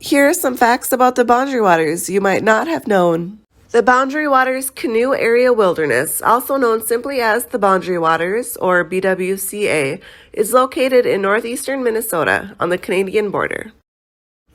Here are some facts about the Boundary Waters you might not have known. The Boundary Waters Canoe Area Wilderness, also known simply as the Boundary Waters, or bwca, is located in northeastern Minnesota on the Canadian border.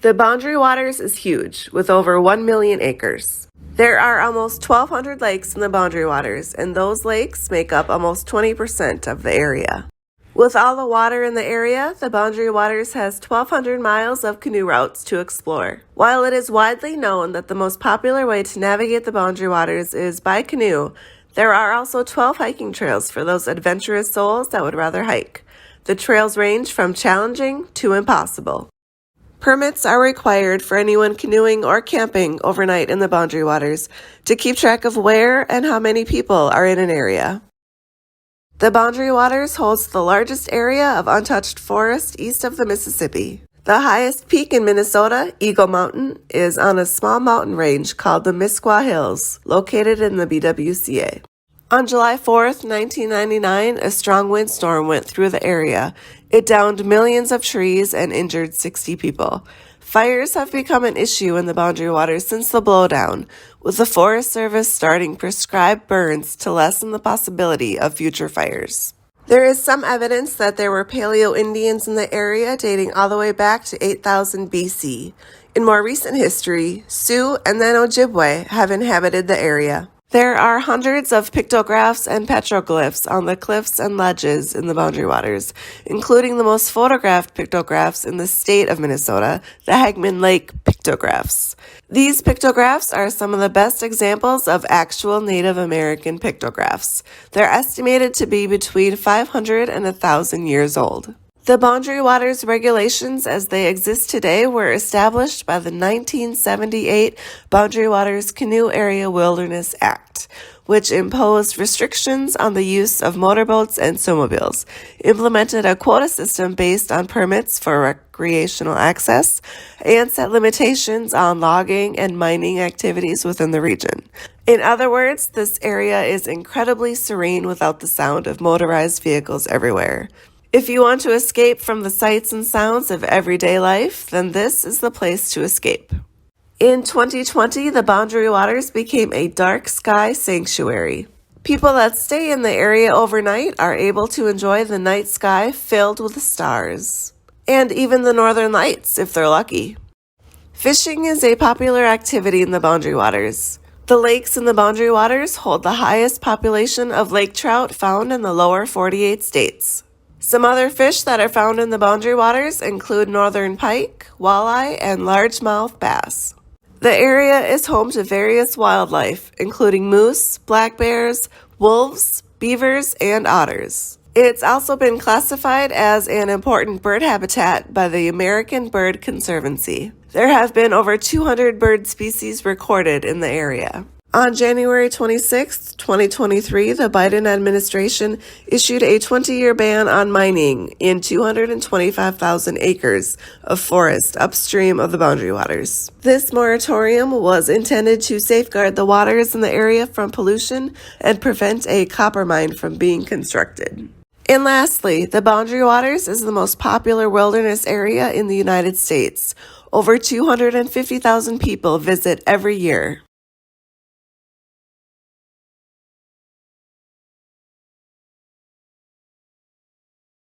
The Boundary Waters is huge, with over 1 million acres. There are almost 1,200 lakes in the Boundary Waters, and those lakes make up almost 20% of the area. With all the water in the area, the Boundary Waters has 1,200 miles of canoe routes to explore. While it is widely known that the most popular way to navigate the Boundary Waters is by canoe, there are also 12 hiking trails for those adventurous souls that would rather hike. The trails range from challenging to impossible. Permits are required for anyone canoeing or camping overnight in the Boundary Waters to keep track of where and how many people are in an area. The Boundary Waters holds the largest area of untouched forest east of the Mississippi. The highest peak in Minnesota, Eagle Mountain, is on a small mountain range called the Misquah Hills, located in the bwca. On July 4th, 1999, a strong windstorm went through the area. It downed millions of trees and injured 60 people. Fires have become an issue in the Boundary Waters since the blowdown, with the Forest Service starting prescribed burns to lessen the possibility of future fires. There is some evidence that there were Paleo-Indians in the area dating all the way back to 8000 BC. In more recent history, Sioux and then Ojibwe have inhabited the area. There are hundreds of pictographs and petroglyphs on the cliffs and ledges in the Boundary Waters, including the most photographed pictographs in the state of Minnesota, the Hagman Lake pictographs. These pictographs are some of the best examples of actual Native American pictographs. They're estimated to be between 500 and 1,000 years old. The Boundary Waters regulations as they exist today were established by the 1978 Boundary Waters Canoe Area Wilderness Act, which imposed restrictions on the use of motorboats and snowmobiles, implemented a quota system based on permits for recreational access, and set limitations on logging and mining activities within the region. In other words, this area is incredibly serene without the sound of motorized vehicles everywhere. If you want to escape from the sights and sounds of everyday life, then this is the place to escape. In 2020, the Boundary Waters became a dark sky sanctuary. People that stay in the area overnight are able to enjoy the night sky filled with stars, and even the northern lights if they're lucky. Fishing is a popular activity in the Boundary Waters. The lakes in the Boundary Waters hold the highest population of lake trout found in the lower 48 states. Some other fish that are found in the Boundary Waters include northern pike, walleye, and largemouth bass. The area is home to various wildlife, including moose, black bears, wolves, beavers, and otters. It's also been classified as an important bird habitat by the American Bird Conservancy. There have been over 200 bird species recorded in the area. On January 26, 2023, the Biden administration issued a 20-year ban on mining in 225,000 acres of forest upstream of the Boundary Waters. This moratorium was intended to safeguard the waters in the area from pollution and prevent a copper mine from being constructed. And lastly, the Boundary Waters is the most popular wilderness area in the United States. Over 250,000 people visit every year.